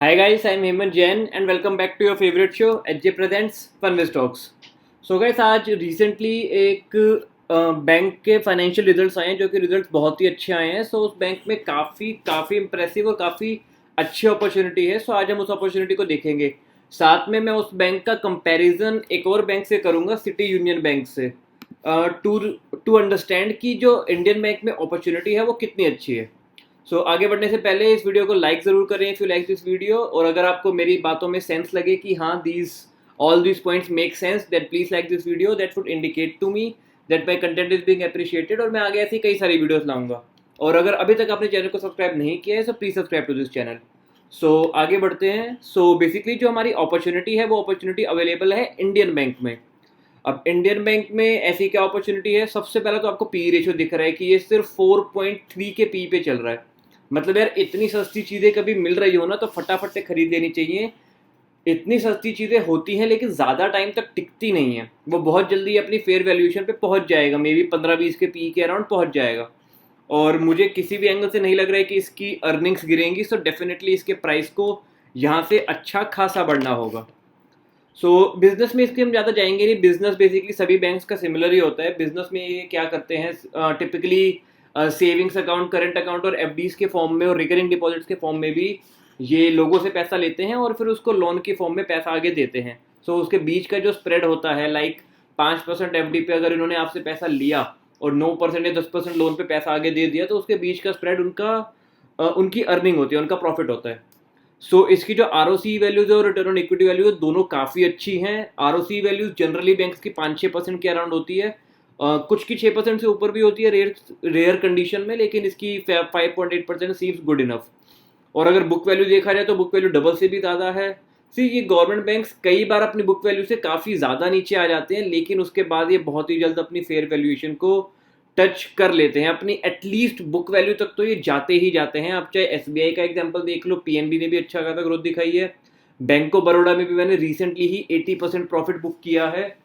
Hi guys, I'm Hemant Jain and welcome back to your favorite show HJ Presents Fun with Stocks. So guys, आज recently एक bank के financial results आए हैं जो कि results बहुत ही अच्छे आए हैं. उस बैंक में काफ़ी काफ़ी इंप्रेसिव और काफ़ी अच्छी अपॉर्चुनिटी है. आज हम उस अपॉर्चुनिटी को देखेंगे. साथ में मैं उस बैंक का कंपैरिजन एक और बैंक से करूँगा, सिटी यूनियन बैंक से, टू टू अंडरस्टैंड कि जो इंडियन बैंक में अपॉर्चुनिटी है वो कितनी अच्छी है. आगे बढ़ने से पहले इस वीडियो को लाइक ज़रूर करें if you like this video, और अगर आपको मेरी बातों में सेंस लगे कि हाँ these all these points make sense, that please like this video. That would indicate to me that my content is being appreciated, और मैं आगे ऐसी कई सारी वीडियोस लाऊंगा. और अगर अभी तक आपने चैनल को सब्सक्राइब नहीं किया है, please subscribe to this channel. आगे बढ़ते हैं. बेसिकली जो हमारी अपॉर्चुनिटी है वो अपॉर्चुनिटी अवेलेबल है इंडियन बैंक में. अब इंडियन बैंक में ऐसी क्या अपॉर्चुनिटी है? सबसे पहले तो आपको पी रेशियो दिख रहा है कि ये सिर्फ 4.3 के पी पे चल रहा है. मतलब यार, इतनी सस्ती चीज़ें कभी मिल रही हो ना तो फटाफट से खरीद लेनी चाहिए. इतनी सस्ती चीज़ें होती हैं लेकिन ज़्यादा टाइम तक टिकती नहीं है. वो बहुत जल्दी अपनी फेयर वैल्यूएशन पे पहुंच जाएगा, मे बी 15-20 के पी के अराउंड पहुंच जाएगा. और मुझे किसी भी एंगल से नहीं लग रहा है कि इसकी अर्निंग्स गिरेंगी. डेफिनेटली इसके प्राइस को यहाँ से अच्छा खासा बढ़ना होगा. बिजनेस में इसके हम ज़्यादा जाएंगे नहीं. बिजनेस बेसिकली सभी बैंक्स का सिमिलर ही होता है. बिजनेस में ये क्या करते हैं, typically savings account, current account और एफडीज के फॉर्म में और रिकरिंग डिपॉजिट्स के फॉर्म में भी ये लोगों से पैसा लेते हैं और फिर उसको लोन के फॉर्म में पैसा आगे देते हैं. उसके बीच का जो स्प्रेड होता है, लाइक 5% एफडी पे अगर इन्होंने आपसे पैसा लिया और 9% या 10% लोन पे पैसा आगे दे दिया, तो उसके बीच का स्प्रेड उनकी अर्निंग होती है, उनका प्रॉफिट होता है. इसकी जो आर वैल्यूज है और रिटर्न ऑन इक्विटी वैल्यू है, दोनों काफ़ी अच्छी हैं. आर वैल्यूज जनरली बैंक्स की 5-6% के अराउंड होती है. कुछ की 6% से ऊपर भी होती है रेयर कंडीशन में, लेकिन इसकी 5.8% सीम्स गुड इनफ. और अगर बुक वैल्यू देखा जाए तो बुक वैल्यू डबल से भी ज़्यादा है. ये गवर्नमेंट बैंक्स कई बार अपनी बुक वैल्यू से काफ़ी ज़्यादा नीचे आ जाते हैं, लेकिन उसके बाद ये बहुत ही जल्द अपनी फेयर वैल्यूएशन को टच कर लेते हैं. अपनी एटलीस्ट बुक वैल्यू तक तो ये जाते ही जाते हैं. आप चाहे एसबीआई का एग्जांपल देख लो, पीएनबी ने भी अच्छा खासा ग्रोथ दिखाई है. बैंक ऑफ बड़ौदा में भी मैंने रिसेंटली ही 80% प्रॉफिट बुक किया है.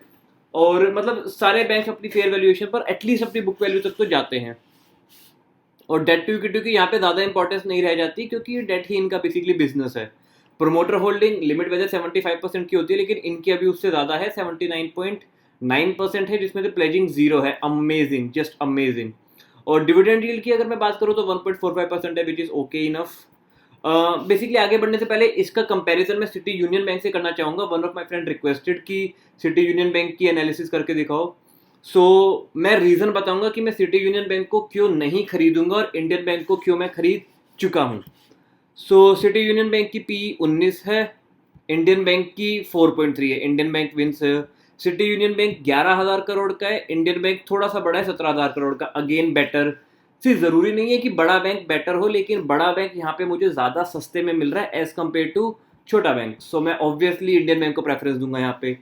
और मतलब सारे बैंक अपनी फेयर वैल्यूएशन पर एटलीस्ट अपनी बुक वैल्यू तक तो जाते हैं. और डेट टू इक्विटी की यहाँ पे ज़्यादा इंपॉर्टेंस नहीं रह जाती, क्योंकि ये डेट ही इनका बेसिकली बिजनेस है. प्रोमोटर होल्डिंग लिमिट वैसे 75% की होती है, लेकिन इनकी अभी उससे ज़्यादा है, 79.9% है, जिसमें से प्लेजिंग जीरो है. Amazing, just amazing. और डिविडेंड यील्ड की अगर मैं बात करूँ तो 1.45% है, which is okay enough. Basically आगे बढ़ने से पहले इसका कंपैरिजन मैं सिटी यूनियन बैंक से करना चाहूँगा. One of my friend requested कि सिटी यूनियन बैंक की एनालिसिस करके दिखाओ. मैं रीज़न बताऊंगा कि मैं सिटी यूनियन बैंक को क्यों नहीं खरीदूंगा और इंडियन बैंक को क्यों मैं खरीद चुका हूँ. सिटी यूनियन बैंक की पी 19 है, इंडियन बैंक की 4.3 है. इंडियन बैंक विंस है. सिटी यूनियन बैंक 11,000 करोड़ का है, इंडियन बैंक थोड़ा सा बड़ा है, 17,000 करोड़ का. Again better. ज़रूरी नहीं है कि बड़ा बैंक बेटर हो, लेकिन बड़ा बैंक यहाँ पे मुझे ज़्यादा सस्ते में मिल रहा है एज कम्पेयर टू छोटा बैंक. मैं ऑब्वियसली इंडियन बैंक को प्रेफरेंस दूंगा यहाँ पे.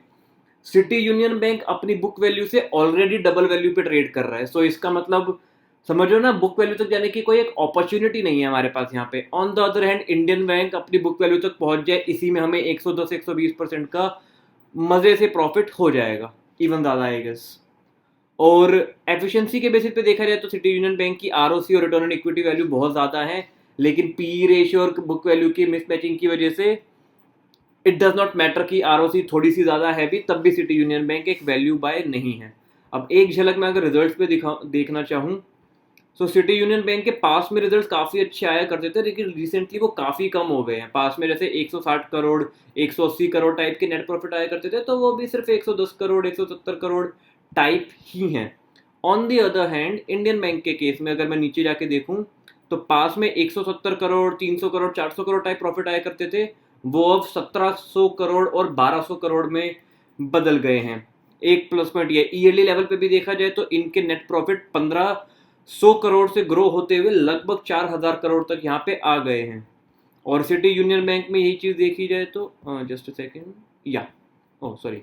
सिटी यूनियन बैंक अपनी बुक वैल्यू से ऑलरेडी डबल वैल्यू पे ट्रेड कर रहा है. इसका मतलब समझो ना, बुक वैल्यू तक जाने की कोई एक अपॉर्चुनिटी नहीं है हमारे पास यहाँ पे. On the other hand Indian bank अपनी बुक वैल्यू तक पहुंच जाए, इसी में हमें 110-120% का मजे से प्रॉफिट हो जाएगा, इवन ज़्यादा आई गेस. और एफिशिएंसी के बेसिस पे देखा जाए तो सिटी यूनियन बैंक की आरओसी और रिटर्न ऑन इक्विटी वैल्यू बहुत ज़्यादा है, लेकिन पी रेशियो और बुक वैल्यू की मिसमैचिंग की वजह से इट डज नॉट मैटर कि आरओसी थोड़ी सी ज़्यादा है भी, तब भी सिटी यूनियन बैंक एक वैल्यू बाय नहीं है. अब एक झलक मैं अगर रिजल्ट्स पे देखना चाहूँ, सिटी यूनियन बैंक के पास में रिजल्ट्स काफ़ी अच्छे आया करते थे, लेकिन रिसेंटली वो काफ़ी कम हो गए हैं. पास में जैसे 160 करोड़, 180 करोड़ टाइप के नेट प्रॉफिट आया करते थे, तो वो भी सिर्फ 110 करोड़, 170 करोड़ टाइप ही हैं. On the other hand Indian bank के केस में अगर मैं नीचे जाके देखूँ तो पास में 170 करोड़, 300 करोड़, 400 करोड़ टाइप प्रॉफिट आया करते थे, वो अब 1700 करोड़ और 1200 करोड़ में बदल गए हैं. एक प्लस पॉइंट ये, ईयरली लेवल पे भी देखा जाए तो इनके नेट प्रॉफिट 1500 करोड़ से ग्रो होते हुए लगभग 4000 करोड़ तक यहाँ पे आ गए हैं. और सिटी यूनियन बैंक में यही चीज़ देखी जाए तो जस्ट अ सेकेंड, या ओह सॉरी,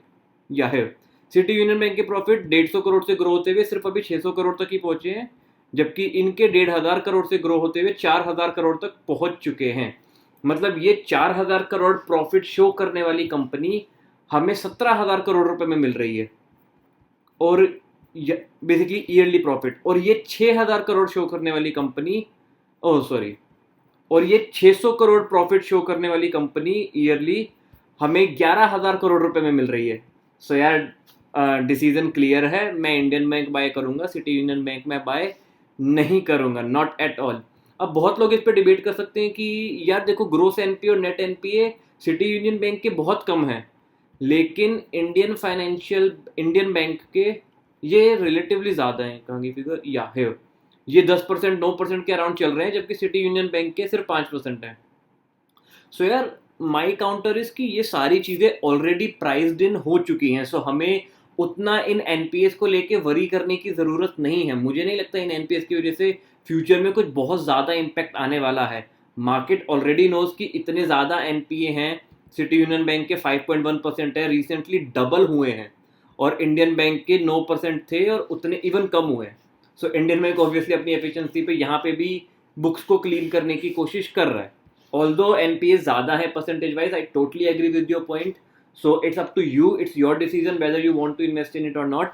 या है, सिटी यूनियन बैंक के प्रॉफिट 150 करोड़ से ग्रो होते हुए सिर्फ अभी 600 करोड़ तक ही पहुंचे हैं, जबकि इनके 1500 करोड़ से ग्रो होते हुए 4000 करोड़ तक पहुंच चुके हैं. मतलब ये 4000 करोड़ प्रॉफिट शो करने वाली कंपनी हमें 17,000 करोड़ रुपए में मिल रही है, और बेसिकली ईयरली प्रॉफिट. और ये 6,000 करोड़ शो करने वाली कंपनी, ओह सॉरी, और ये 600 करोड़ प्रॉफिट शो करने वाली कंपनी ईयरली हमें 11,000 करोड़ रुपए में मिल रही है। सो यार डिसीजन क्लियर है, मैं इंडियन बैंक बाय करूंगा, सिटी यूनियन बैंक में बाय नहीं करूंगा, नॉट एट ऑल। अब बहुत लोग इस पे डिबेट कर सकते हैं कि यार देखो ग्रोस एनपीए और net NPA city union bank के बहुत कम है, लेकिन इंडियन बैंक के ये रिलेटिवली ज़्यादा हैं। कहाँ की फिगर, या है ये 10% 9% के अराउंड चल रहे हैं, जबकि सिटी यूनियन बैंक के सिर्फ 5% है। सो यार माई काउंटर इज कि ये सारी चीज़ें ऑलरेडी प्राइस्ड इन हो चुकी हैं। सो हमें उतना इन एनपीएस को लेके वरी करने की ज़रूरत नहीं है। मुझे नहीं लगता इन एनपीएस की वजह से फ्यूचर में कुछ बहुत ज़्यादा इम्पैक्ट आने वाला है। मार्केट ऑलरेडी नोज कि इतने ज़्यादा एनपीए हैं। सिटी यूनियन बैंक के 5.1% है, रिसेंटली डबल हुए हैं, और इंडियन बैंक के 9% थे और उतने इवन कम हुए हैं। सो इंडियन बैंक ऑब्वियसली अपनी एफिशिएंसी पे यहाँ पे भी बुक्स को क्लीन करने की कोशिश कर रहा है। ऑल्दो एनपीए ज़्यादा है percentage wise, I totally agree with your point. So it's up to you, it's your decision whether you want to invest in it or not.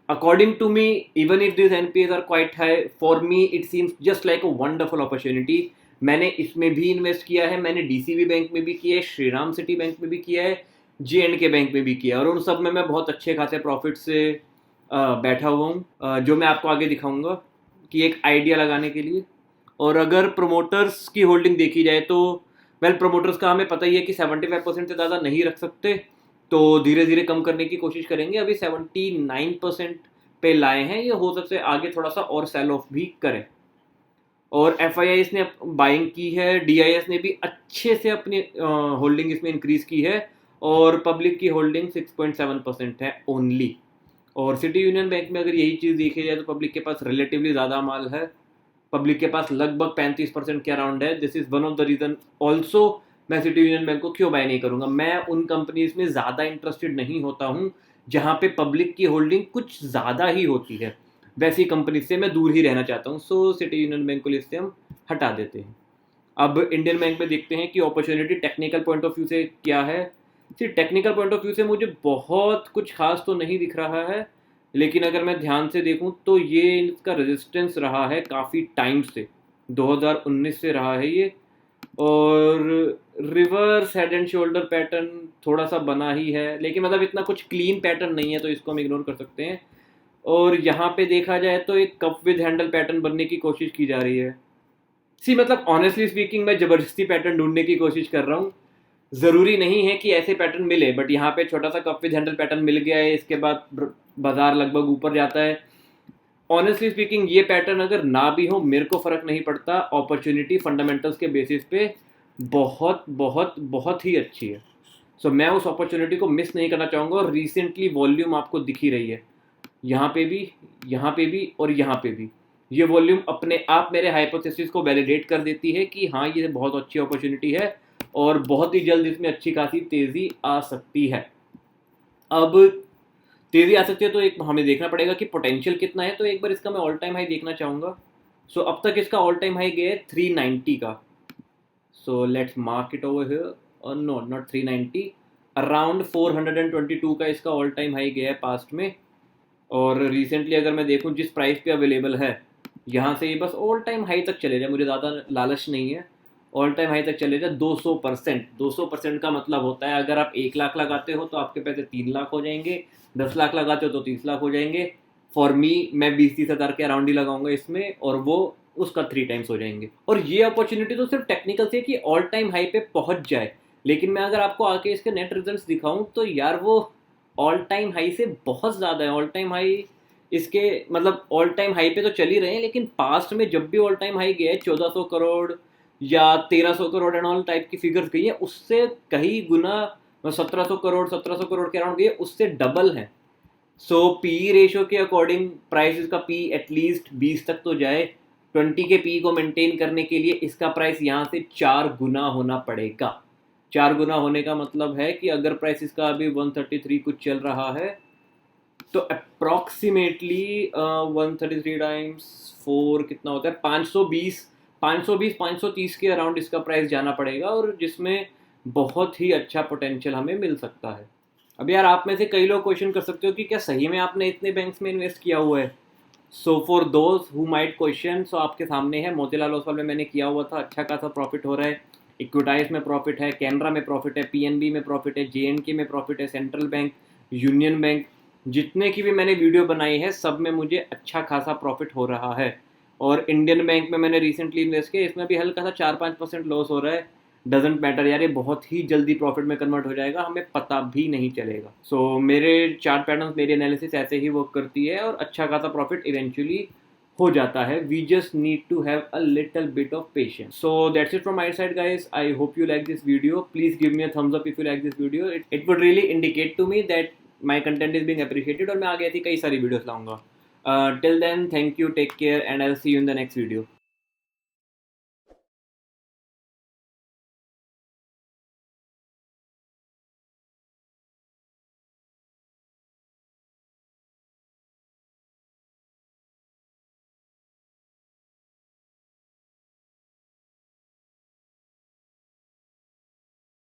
According to me, even if these NPAs are quite high, for me it seems just like a wonderful opportunity. मैंने इसमें भी invest किया है, मैंने DCB bank में भी किया है, श्रीराम सिटी बैंक में भी किया है, JNK बैंक में भी किया है, और उन सब में मैं बहुत अच्छे खासे प्रॉफिट से बैठा हुआ हूँ, जो मैं आपको आगे दिखाऊंगा कि एक आइडिया लगाने के लिए। और अगर प्रोमोटर्स की होल्डिंग देखी जाए तो वेल प्रोमोटर्स का हमें पता ही है कि 75% से ज़्यादा नहीं रख सकते, तो धीरे धीरे कम करने की कोशिश करेंगे। अभी 79% पे लाए हैं, ये हो सकता है आगे थोड़ा सा और सेल ऑफ भी करें। और FIIs ने बाइंग की है, DIS ने भी अच्छे से अपनी होल्डिंग इसमें इंक्रीज की है, और पब्लिक की होल्डिंग 6.7% है ओनली। और सिटी यूनियन बैंक में अगर यही चीज़ देखी जाए तो पब्लिक के पास रिलेटिवली ज़्यादा माल है, पब्लिक के पास लगभग 35% के अराउंड है। This is one of the reason also मैं सिटी यूनियन बैंक को क्यों बाय नहीं करूंगा। मैं उन कंपनीज में ज़्यादा इंटरेस्टेड नहीं होता हूँ जहाँ पे पब्लिक की होल्डिंग कुछ ज़्यादा ही होती है, वैसी कंपनी से मैं दूर ही रहना चाहता हूँ। सो सिटी यूनियन बैंक को लिस्ट से हम हटा देते हैं। अब इंडियन बैंक में देखते हैं कि opportunity technical point of view से क्या है। सिर्फ टेक्निकल पॉइंट ऑफ व्यू से मुझे बहुत कुछ खास तो नहीं दिख रहा है, लेकिन अगर मैं ध्यान से देखूं तो ये इसका रेजिस्टेंस रहा है काफ़ी टाइम से, 2019 से रहा है ये, और reverse head and shoulder pattern थोड़ा सा बना ही है, लेकिन मतलब इतना कुछ क्लीन पैटर्न नहीं है, तो इसको हम इग्नोर कर सकते हैं। और यहाँ पे देखा जाए तो एक कप विद हैंडल पैटर्न बनने की कोशिश की जा रही है। मतलब ऑनेस्टली स्पीकिंग मैं ज़बरदस्ती पैटर्न ढूंढने की कोशिश कर रहा हूँ। ज़रूरी नहीं है कि ऐसे पैटर्न मिले, बट यहाँ पे छोटा सा कप विद हैंडल पैटर्न मिल गया है, इसके बाद बाजार लगभग ऊपर जाता है। ऑनेस्टली स्पीकिंग ये पैटर्न अगर ना भी हो मेरे को फ़र्क नहीं पड़ता, अपॉर्चुनिटी फंडामेंटल्स के बेसिस पे बहुत बहुत बहुत ही अच्छी है। सो मैं उस अपॉर्चुनिटी को मिस नहीं करना चाहूँगा। और रिसेंटली वॉल्यूम आपको दिख ही रही है, यहाँ पे भी, यहाँ पे भी और यहाँ पे भी। ये वॉल्यूम अपने आप मेरे हाइपोथेसिस को वैलिडेट कर देती है कि हाँ ये बहुत अच्छी अपॉर्चुनिटी है और बहुत ही जल्द इसमें अच्छी खासी तेज़ी आ सकती है। अब तेज़ी आ सकती है तो एक हमें देखना पड़ेगा कि पोटेंशियल कितना है। तो एक बार इसका मैं ऑल टाइम हाई देखना चाहूँगा। सो अब तक इसका ऑल टाइम हाई गया है 390 का। So let's mark it over here, और नो नॉट 390, अराउंड 422 का इसका ऑल टाइम हाई गया है पास्ट में। और रिसेंटली अगर मैं देखूं जिस प्राइस पे अवेलेबल है, यहाँ से ये बस ऑल टाइम हाई तक चले जाए, मुझे ज़्यादा लालच नहीं है, ऑल टाइम हाई तक चले जाए 200%। 200% का मतलब होता है अगर आप 1 लाख लगाते हो तो आपके पैसे 3 लाख हो जाएंगे, 10 लाख लगाते हो तो 30 लाख हो जाएंगे। फॉर मी मैं 20-30 हज़ार के अराउंड ही लगाऊंगा इसमें, और वो उसका 3 टाइम्स हो जाएंगे। और ये अपॉर्चुनिटी तो सिर्फ टेक्निकल से कि ऑल टाइम हाई पे पहुंच जाए, लेकिन मैं अगर आपको आके इसके नेट रिजल्ट्स दिखाऊं तो यार वो ऑल टाइम हाई से बहुत ज़्यादा है। ऑल टाइम हाई इसके मतलब ऑल टाइम हाई पे तो चल ही रहे हैं, लेकिन पास्ट में जब भी ऑल टाइम हाई गया है 1400 करोड़ या 1300 करोड़ एंड ऑल टाइप की फिगर्स गई है, उससे कई गुना 1700 करोड़ 1700 करोड़ के अराउंड गई है, उससे डबल है। सो पी रेशियो के अकॉर्डिंग प्राइस का पी एटलीस्ट 20 तक तो जाए। 20 के पी को मेंटेन करने के लिए इसका प्राइस यहाँ से 4 गुना होना पड़ेगा। 4 गुना होने का मतलब है कि अगर प्राइस इसका अभी 133 कुछ चल रहा है तो अप्रॉक्सीमेटली 133 टाइम्स 4 कितना होता है, 520 के अराउंड इसका प्राइस जाना पड़ेगा, और जिसमें बहुत ही अच्छा पोटेंशियल हमें मिल सकता है। अब यार आप में से कई लोग क्वेश्चन कर सकते हो कि क्या सही में आपने इतने बैंक्स में इन्वेस्ट किया हुआ है। So for those who might question, so आपके सामने है, मोतीलाल ओसवाल में मैंने किया हुआ था, अच्छा खासा प्रॉफिट हो रहा है, इक्विटाइज में प्रॉफिट है, कैनरा में प्रॉफिट है, पीएनबी में प्रॉफिट है, जेएनके में प्रॉफिट है, सेंट्रल बैंक, यूनियन बैंक, जितने की भी मैंने वीडियो बनाई है सब में मुझे अच्छा खासा प्रॉफिट हो रहा है। और इंडियन बैंक में मैंने रिसेंटली इन्वेस्ट किया, इसमें भी हल्का सा 4-5% लॉस हो रहा है। डजेंट मैटर यार, ये बहुत ही जल्दी प्रॉफिट में कन्वर्ट हो जाएगा, हमें पता भी नहीं चलेगा। सो मेरे चार्ट पैटर्न, मेरी एनालिसिस ऐसे ही वर्क करती है और अच्छा खासा प्रॉफिट इवेंचुअली हो जाता है। We just need to have a little bit of patience. So that's it from my side guys, I hope you like this video. Please give me a thumbs up if you like this video, it would really indicate to me that my content is being appreciated और मैं आगे ऐसी कई सारी videos लाऊंगा। Till then, thank you, take care and I will see you in the next video.